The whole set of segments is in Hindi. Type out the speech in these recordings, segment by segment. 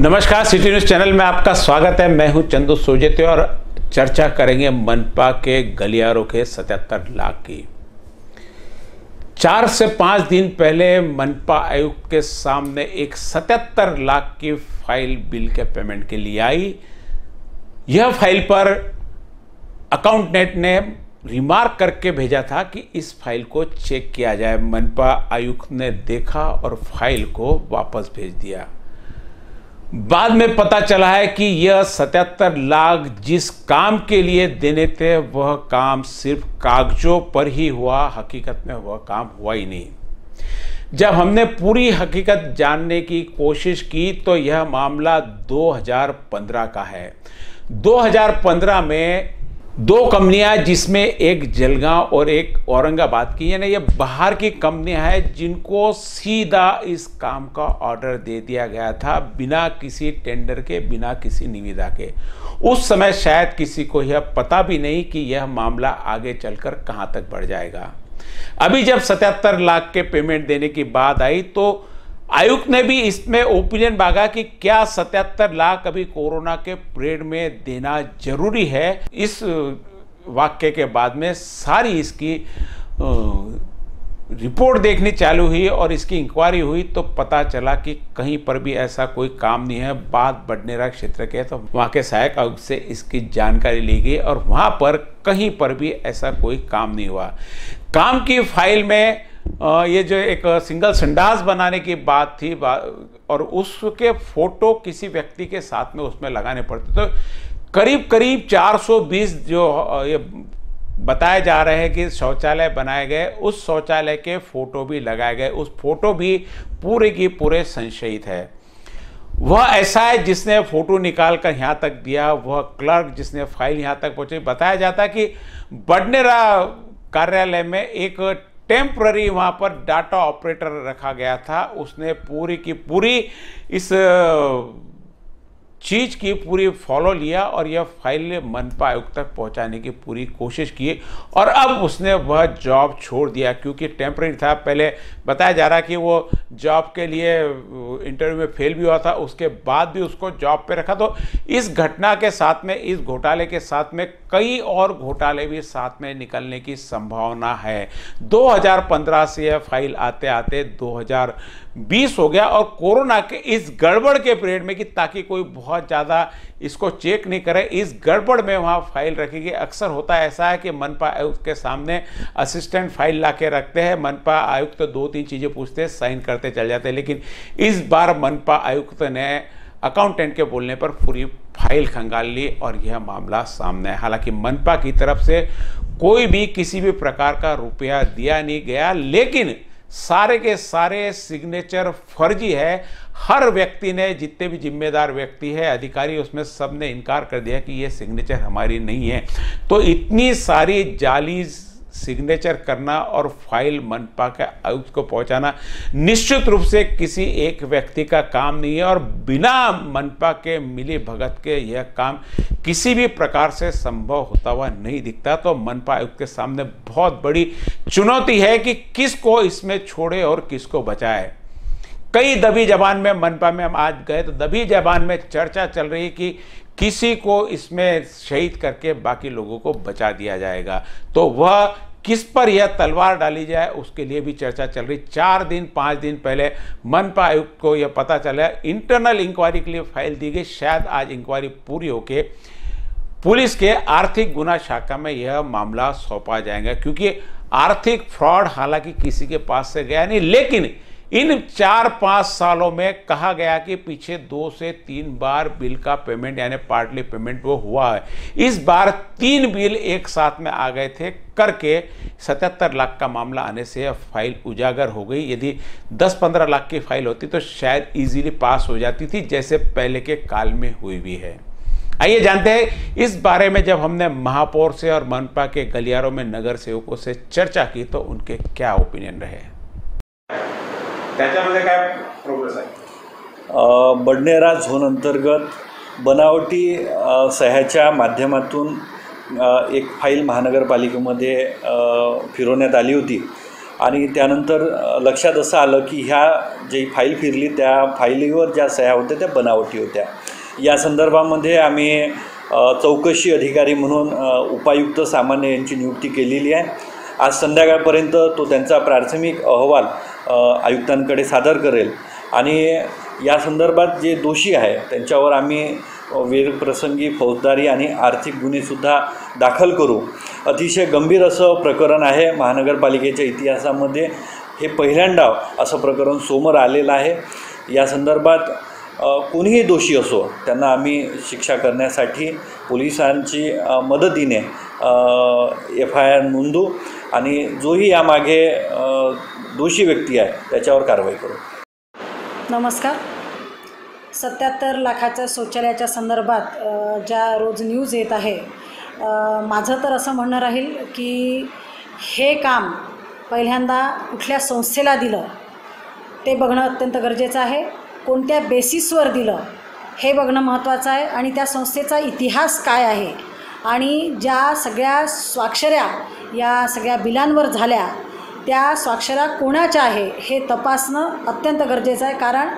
नमस्कार, सिटी न्यूज़ चैनल में आपका स्वागत है। मैं हूं चंदू सोजेते और चर्चा करेंगे मनपा के गलियारों के 77 लाख की। 4 से 5 दिन पहले मनपा आयुक्त के सामने एक 77 लाख की फाइल बिल के पेमेंट के लिए आई। यह फाइल पर अकाउंटेंट ने रिमार्क करके भेजा था कि इस फाइल को चेक किया जाए। मनपा आयुक्त ने देखा और फाइल को वापस भेज दिया। बाद में पता चला है कि यह 77 लाख जिस काम के लिए देने थे वह काम सिर्फ कागजों पर ही हुआ, हकीकत में वह काम हुआ ही नहीं। जब हमने पूरी हकीकत जानने की कोशिश की तो यह मामला 2015 का है। 2015 में 2 कंपनियां, जिसमें एक जलगांव और एक औरंगाबाद की, यानी ये बाहर की कंपनियां हैं जिनको सीधा इस काम का ऑर्डर दे दिया गया था, बिना किसी टेंडर के, बिना किसी निविदा के। उस समय शायद किसी को यह पता भी नहीं कि यह मामला आगे चलकर कहां तक बढ़ जाएगा। अभी जब 77 लाख के पेमेंट देने की बात आई तो आयुक्त ने भी इसमें ओपिनियन मांगा कि क्या 77 लाख अभी कोरोना के पीरियड में देना जरूरी है। इस वाक्य के बाद में सारी इसकी रिपोर्ट देखनी चालू हुई और इसकी इंक्वायरी हुई तो पता चला कि कहीं पर भी ऐसा कोई काम नहीं है। बात बडनेरा क्षेत्र के, तो वहाँ के सहायक आयुक्त से इसकी जानकारी ली गई और वहाँ पर कहीं पर भी ऐसा कोई काम नहीं हुआ। काम की फाइल में ये जो एक सिंगल संडास बनाने की बात थी और उसके फोटो किसी व्यक्ति के साथ में उसमें लगाने पड़ते, तो करीब करीब 420 जो ये बताए जा रहे हैं कि शौचालय बनाए गए, उस शौचालय के फोटो भी लगाए गए। उस फोटो भी पूरे की पूरे संशयित है। वह ऐसा है जिसने फोटो निकाल कर यहाँ तक दिया, वह क्लर्क जिसने फाइल यहाँ तक पहुँची। बताया जाता कि बडनेरा कार्यालय में एक टेम्पररी वहाँ पर डाटा ऑपरेटर रखा गया था। उसने पूरी की पूरी इस चीज़ की पूरी फॉलो लिया और यह फाइल मनपा आयुक्त तक पहुँचाने की पूरी कोशिश की और अब उसने वह जॉब छोड़ दिया क्योंकि टेम्पररी था। पहले बताया जा रहा कि वो जॉब के लिए इंटरव्यू में फेल भी हुआ था, उसके बाद भी उसको जॉब पे रखा। तो इस घटना के साथ में, इस घोटाले के साथ में कई और घोटाले भी साथ में निकलने की संभावना है। 2015 से यह फाइल आते आते 2020 हो गया और कोरोना के इस गड़बड़ के पीरियड में कि ताकि कोई बहुत ज़्यादा इसको चेक नहीं करे, इस गड़बड़ में वहाँ फाइल रखी गई। अक्सर होता ऐसा है कि मनपा आयुक्त के सामने असिस्टेंट फाइल ला के रखते हैं, मनपा आयुक्त तो 2-3 चीज़ें पूछते हैं, साइन करते चल जाते हैं। लेकिन इस बार मनपा आयुक्त ने अकाउंटेंट के बोलने पर पूरी फाइल खंगाल ली और यह मामला सामने है। हालांकि मनपा की तरफ से कोई भी किसी भी प्रकार का रुपया दिया नहीं गया, लेकिन सारे के सारे सिग्नेचर फर्जी है। हर व्यक्ति ने, जितने भी जिम्मेदार व्यक्ति है, अधिकारी, उसमें सब ने इनकार कर दिया कि ये सिग्नेचर हमारी नहीं है। तो इतनी सारी जाली सिग्नेचर करना और फाइल मनपा के आयुक्त को पहुंचाना निश्चित रूप से किसी एक व्यक्ति का काम नहीं है और बिना मनपा के मिली भगत के यह काम किसी भी प्रकार से संभव होता हुआ नहीं दिखता। तो मनपा आयुक्त के सामने बहुत बड़ी चुनौती है कि किसको इसमें छोड़े और किसको बचाए। कई दबी जबान में मनपा में हम आज गए तो दबी जबान में चर्चा चल रही कि किसी को इसमें शहीद करके बाकी लोगों को बचा दिया जाएगा। तो वह किस पर यह तलवार डाली जाए उसके लिए भी चर्चा चल रही। 4-5 दिन पहले मनपा आयुक्त को यह पता चला, इंटरनल इंक्वायरी के लिए फाइल दी गई। शायद आज इंक्वायरी पूरी होके पुलिस के आर्थिक गुना शाखा में यह मामला सौंपा जाएगा क्योंकि आर्थिक फ्रॉड हालांकि किसी के पास से गया नहीं, लेकिन इन 4-5 सालों में कहा गया कि पीछे 2 से 3 बार बिल का पेमेंट यानी पार्टली पेमेंट वो हुआ है। इस बार 3 बिल एक साथ में आ गए थे करके 77 लाख का मामला आने से फाइल उजागर हो गई। यदि 10-15 लाख की फाइल होती तो शायद इजीली पास हो जाती थी, जैसे पहले के काल में हुई भी है। आइए जानते हैं इस बारे में। जब हमने महापौर से और मनपा के गलियारों में नगर सेवकों से चर्चा की तो उनके क्या ओपिनियन रहे। त्याच्यामध्ये काय प्रोग्रेस आहे? बडनेरा झोन अंतर्गत बनावटी सह्याच्या माध्यमातून एक फाईल महानगरपालिकेमध्ये फिरवण्यात आली होती आणि त्यानंतर लक्षात असं आलं की ह्या जी फाईल फिरली त्या फाईलीवर ज्या सह्या होत्या त्या बनावटी होत्या. या संदर्भामध्ये आम्ही चौकशी अधिकारी म्हणून उपायुक्त सामान्य यांची नियुक्ती केलेली आहे. आज संध्याकाळपर्यंत तो त्यांचा प्राथमिक अहवाल आयुक्तांकडे सादर करेल आणि या संदर्भात जे दोषी आहे त्यांच्यावर आम्ही वेळप्रसंगी फौजदारी आणि आर्थिक गुन्हेसुद्धा दाखल करू. अतिशय गंभीर असं प्रकरण आहे. महानगरपालिकेच्या इतिहासामध्ये हे पहिल्यांदा असं प्रकरण समोर आलेलं आहे. या संदर्भात कोणीही दोषी असो त्यांना आम्ही शिक्षा करण्यासाठी पोलिसांची मदतीने FIR नोंदवू आणि जोही यामागे दोषी व्यक्ती आहे त्याच्यावर कारवाई करू. नमस्कार. 77 लाखाच्या शौचालयाच्या संदर्भात ज्या रोज न्यूज येत आहे, माझं तर असं म्हणणं राहील की हे काम पहिल्यांदा कुठल्या संस्थेला दिलं ते बघणं अत्यंत गरजेचं आहे. कोणत्या बेसिसवर दिलं हे बघणं महत्त्वाचं आहे आणि त्या संस्थेचा इतिहास काय आहे आणि ज्या सगळ्या स्वाक्षऱ्या या सगळ्या बिलांवर झाल्या त्या स्वाक्षऱ्या कोणाच्या आहे हे तपासणं अत्यंत गरजेचं आहे. कारण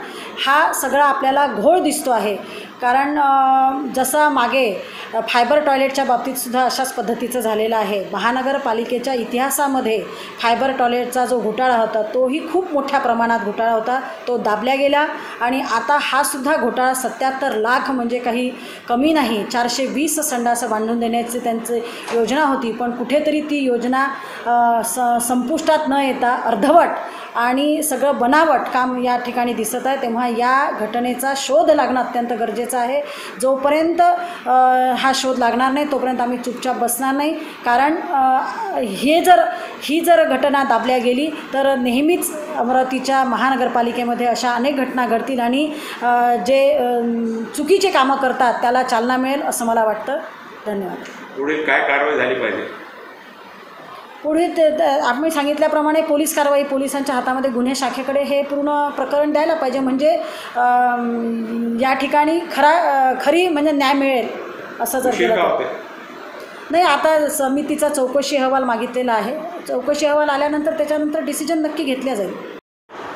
हा सगळा आपल्याला घोळ दिसतो आहे. कारण जसं मागे फायबर टॉयलेटच्या बाबतीतसुद्धा अशाच पद्धतीचं झालेलं आहे. महानगरपालिकेच्या इतिहासामध्ये फायबर टॉयलेटचा जो घोटाळा होता तोही खूप मोठ्या प्रमाणात घोटाळा होता. तो दाबल्या गेला आणि आता हा सुद्धा घोटाळा 77 लाख म्हणजे काही कमी नाही. 420 संडासं बांधून देण्याची त्यांची योजना होती, पण कुठेतरी ती योजना संपुष्टात न येता अर्धवट आणि सगळं बनावट काम या ठिकाणी दिसत आहे. तेव्हा या घटनेचा शोध लागणं अत्यंत गरजेचं आहे. जोपर्यंत हा शोध लागणार नाही तोपर्यंत आम्ही चुपचाप बसणार नाही. कारण ही जर घटना दाबल्या गेली तर नेहमीच अमरावतीच्या महानगरपालिकेमध्ये अशा अनेक घटना घडतील आणि जे चुकीचे कामं करतात त्याला चालना मिळेल असं मला वाटतं. धन्यवाद. पुढील काय कारवाई झाली पाहिजे? पुढे आम्ही सांगितल्याप्रमाणे पोलीस कारवाई, पोलिसांच्या हातामध्ये गुन्हे शाखेकडे हे पूर्ण प्रकरण द्यायला पाहिजे. म्हणजे या ठिकाणी खरी म्हणजे न्याय मिळेल असं जर केलं नाही. आता समितीचा चौकशी अहवाल मागितलेला आहे. चौकशी अहवाल आल्यानंतर त्याच्यानंतर डिसिजन नक्की घेतल्या जाईल.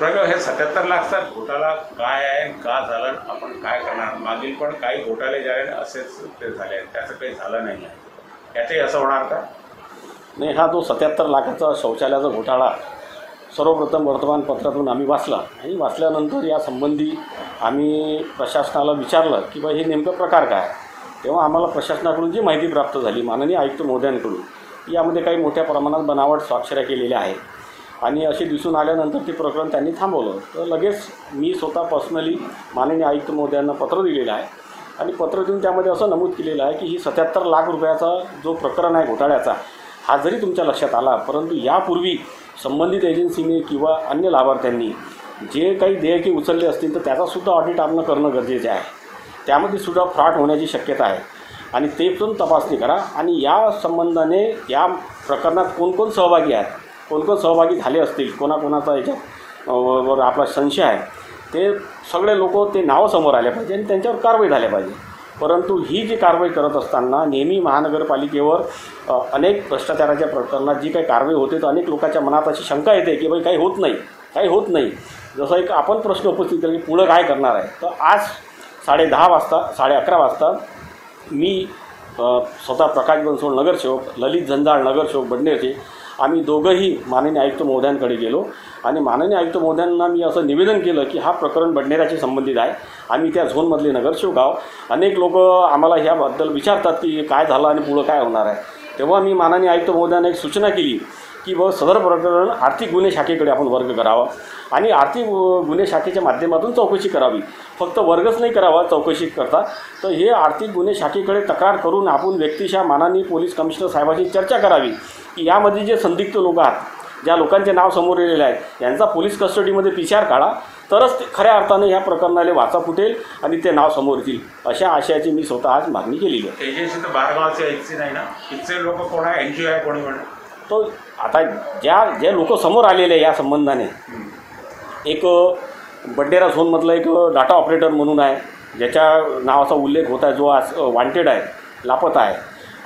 हे 77 लाखचा घोटाळा काय आहे, का झालं, आपण काय करणार? मागील पण काही घोटाळे झाले असेच ते झाले, त्याचं काही झालं नाही आहे. याचंही असं होणार का? नाही, हा जो 77 लाखाचा शौचालयाचा घोटाळा सर्वप्रथम वर्तमानपत्रातून आम्ही वाचला आणि वाचल्यानंतर या संबंधी आम्ही प्रशासनाला विचारलं की बा हे नेमकं प्रकार काय. तेव्हा आम्हाला प्रशासनाकडून जी माहिती प्राप्त झाली माननीय आयुक्त महोदयांकडून यामध्ये काही मोठ्या प्रमाणात बनावट स्वाक्षऱ्या केलेल्या आहेत आणि असे दिसून आल्यानंतर ते प्रकरण त्यांनी थांबवलं. तर लगेच मी स्वतः पर्सनली माननीय आयुक्त महोदयांना पत्र दिलेलं आहे आणि पत्र देऊन त्यामध्ये असं नमूद केलेलं आहे की ही 77 लाख रुपयाचा जो प्रकरण आहे घोटाळ्याचा हा जरी तुमच्या लक्षात आला परंतु यापूर्वी संबंधित एजन्सीने किंवा अन्य लाभार्थ्यांनी जे काही देयके उचलले असतील तर त्याचासुद्धा ऑडिट आपण करणं गरजेचे आहे. त्यामध्ये सुद्धा फ्रॉड होण्याची शक्यता आहे आणि ते पण तपासणी करा आणि या संबंधाने या प्रकरणात कोण सहभागी आहेत, कोण सहभागी झाले असतील, कोणाकोणाचा याच्यात वर आपला संशय आहे ते सगळे लोक ते नावं समोर आले पाहिजे आणि त्यांच्यावर कारवाई झाल्या पाहिजे. परंतु ही जी कारवाई करत असताना नेहमी महानगरपालिकेवर अनेक भ्रष्टाचाराच्या प्रकरणात जी काही कारवाई होते तर अनेक लोकांच्या मनात अशी शंका येते की बाई काही होत नाही. जसं एक आपण प्रश्न उपस्थित केला की पुढं काय करणार आहे. तर आज 11:30 वाजता मी स्वतः प्रकाश बनसोड नगरसेवक, ललित झंजाळ नगरसेवक बडनेरचे आम्ही दोघंही माननीय आयुक्त महोदयांकडे गेलो आणि माननीय आयुक्त महोदयांना मी असं निवेदन केलं की हा प्रकरण बडनेराशी संबंधित आहे. आम्ही त्या झोनमधले नगरसेवक आहोत. अनेक लोक आम्हाला ह्याबद्दल विचारतात की काय झालं आणि पुढं काय होणार आहे. तेव्हा मी माननीय आयुक्त महोदयांना एक सूचना केली की सदर प्रकरण आर्थिक गुन्हे शाखेकडे आपण वर्ग करावा आणि आर्थिक गुन्हे शाखेच्या माध्यमातून चौकशी करावी. फक्त वर्गच नाही करावा चौकशी करता तर हे आर्थिक गुन्हे शाखेकडे तक्रार करून आपण व्यक्तिशः माननीय पोलीस कमिशनर साहेबांशी चर्चा करावी की यामध्ये जे संदिग्ध लोक आहेत, ज्या लोकांचे नाव समोर येलेले आहेत यांचा पोलीस कस्टडीमध्ये PCR काढा तरच खऱ्या अर्थाने ह्या प्रकरणाला वाचा फुटेल आणि ते नाव समोर येतील. अशा आशयाची मी स्वतः आज मागणी केलेली आहे. एजन्सी तर बारगावचे एजन्सी नाही ना, इथचे लोक कोण आहे, NGO आहे कोणी म्हणा. तो आता जे लोक समोर आलेले या संबंधाने एक बडनेरा झोनमधला एक डाटा ऑपरेटर म्हणून आहे ज्याच्या नावाचा उल्लेख होत आहे, जो आज वॉन्टेड आहे, लापता आहे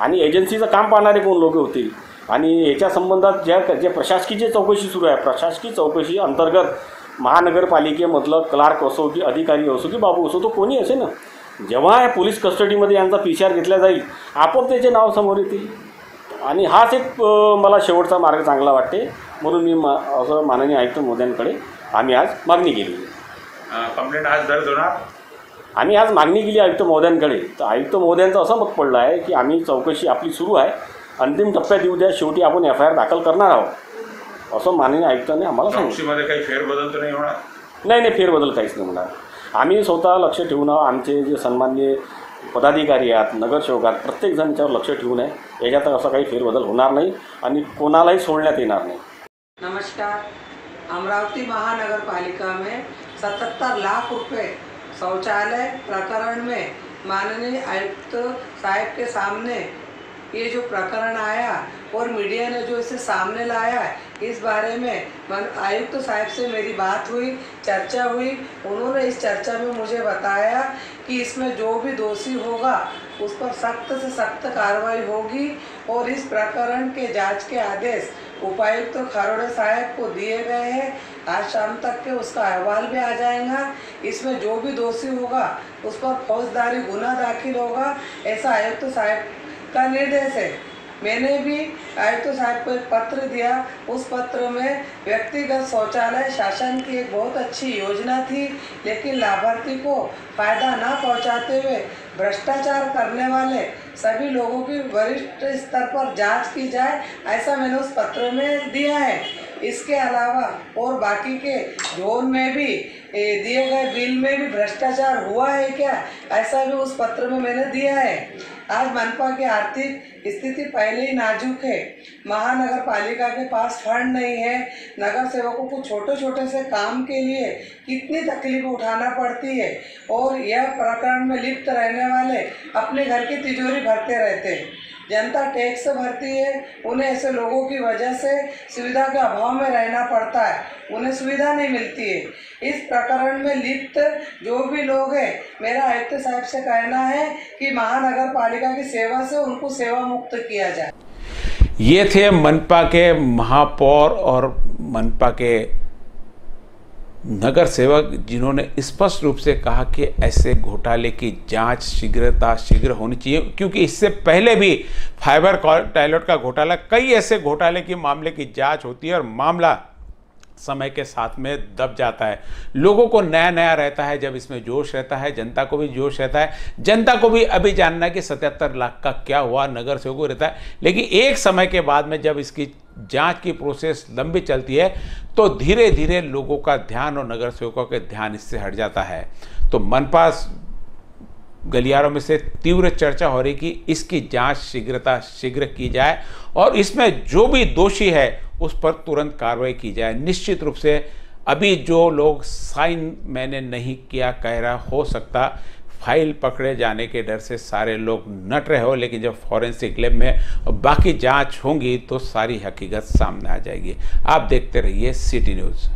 आणि एजन्सीचं काम पाहणारे कोण लोक होतील. आणि याच्या संबंधात जे प्रशासकीय चौकशी सुरू आहे, प्रशासकीय चौकशी अंतर्गत महानगरपालिकेमधलं क्लार्क असो की अधिकारी असो की बाबू असो, तो कोणी असे ना, जेव्हा पोलीस कस्टडीमध्ये यांचा PCR घेतला जाईल आपोआप त्याचे नाव समोर येतील. आणि हाच एक मला शेवटचा मार्ग चांगला वाटते, म्हणून मी असं माननीय आयुक्त महोदयांकडे आम्ही आज मागणी केली. कंप्लेंट आज दर्ज होणार. आम्ही आज मागणी केली आयुक्त महोदयांकडे. तर आयुक्त महोदयांचं असं मत पडलं आहे की आम्ही चौकशी आपली सुरू आहे, अंतिम टप्प्यात येऊ द्या, शेवटी आपण FIR दाखल करणार आहोत असं माननीय आयुक्तांनी आम्हाला सांगितलं. चौकशीमध्ये काही फेरबदल तर नाही होणार? नाही, फेरबदल काहीच नाही होणार. आम्ही स्वतः लक्ष ठेवून आमचे जे सन्माननीय पदाधिकारी आहेत, नगरसेवक आहेत, प्रत्येकजण याच्यावर लक्ष ठेवून आहे. याच्यात असा काही फेरबदल होणार नाही आणि कोणालाही सोडण्यात येणार नाही. नमस्कार. अमरावती महानगरपालिका में 77 लाख रुपए शौचालय प्रकरण में माननीय आयुक्त साहब के सामने ये जो प्रकरण आया और मीडिया ने जो इसे सामने लाया, इस बारे में आयुक्त साहब से मेरी बात हुई, चर्चा हुई. उन्होंने इस चर्चा में मुझे बताया कि इसमें जो भी दोषी होगा उस पर सख्त से सख्त कार्रवाई होगी और इस प्रकरण के जांच के आदेश उपायुक्त खरोड़े साहब को दिए गए हैं. आज शाम तक के उसका अहवाल भी आ जाएगा. इसमें जो भी दोषी होगा उस पर फौजदारी गुना दाखिल होगा, ऐसा आयुक्त साहब का निर्देश है. मैंने भी आयुक्त साहब को एक पत्र दिया. उस पत्र में व्यक्तिगत शौचालय शासन की एक बहुत अच्छी योजना थी, लेकिन लाभार्थी को फ़ायदा ना पहुंचाते हुए भ्रष्टाचार करने वाले सभी लोगों की वरिष्ठ स्तर पर जांच की जाए, ऐसा मैंने उस पत्र में दिया है. इसके अलावा और बाकी के जोन में भी दिए गए बिल में भी भ्रष्टाचार हुआ है क्या, ऐसा भी उस पत्र में मैंने दिया है. आज मनपा की आर्थिक स्थिति पहले ही नाजुक है. महानगर पालिका के पास फंड नहीं है. नगर सेवकों को छोटे छोटे से काम के लिए कितनी तकलीफ उठाना पड़ती है और यह प्रकरण में लिप्त रहने वाले अपने घर की तिजोरी भरते रहते हैं. जनता टैक्स भरती है, उन्हें ऐसे लोगों की वजह से सुविधा के अभाव में रहना पड़ता है, उन्हें सुविधा नहीं मिलती है. इस प्रकरण में लिप्त जो भी लोग हैं, मेरा आयुक्त साहब से कहना है कि महानगर पालिका की सेवा से उनको सेवा मुक्त किया जाए. ये थे मनपा के महापौर और मनपा के नगर सेवक, जिन्होंने स्पष्ट रूप से कहा कि ऐसे घोटाले की जांच शीघ्र होनी चाहिए, क्योंकि इससे पहले भी फाइबर टॉयलेट का घोटाला, कई ऐसे घोटाले के मामले की जांच होती है और मामला समय के साथ में दब जाता है. लोगों को नया नया रहता है, जब इसमें जोश रहता है, जनता को भी जोश रहता है. जनता को भी अभी जानना है कि 77 लाख का क्या हुआ, नगर सेवकों को रहता है. लेकिन एक समय के बाद में जब इसकी जांच की प्रोसेस लंबी चलती है तो धीरे धीरे लोगों का ध्यान और नगर सेवकों के ध्यान इससे हट जाता है. तो मनपा गलियारों में से तीव्र चर्चा हो रही कि इसकी जांच शीघ्र की जाए और इसमें जो भी दोषी है उस पर तुरंत कार्रवाई की जाए. निश्चित रूप से अभी जो लोग साइन मैंने नहीं किया कह रहा, हो सकता फाइल पकड़े जाने के डर से सारे लोग नट रहे हो, लेकिन जब फॉरेंसिक लैब में बाकी जांच होंगी तो सारी हकीकत सामने आ जाएगी. आप देखते रहिए सिटी न्यूज़.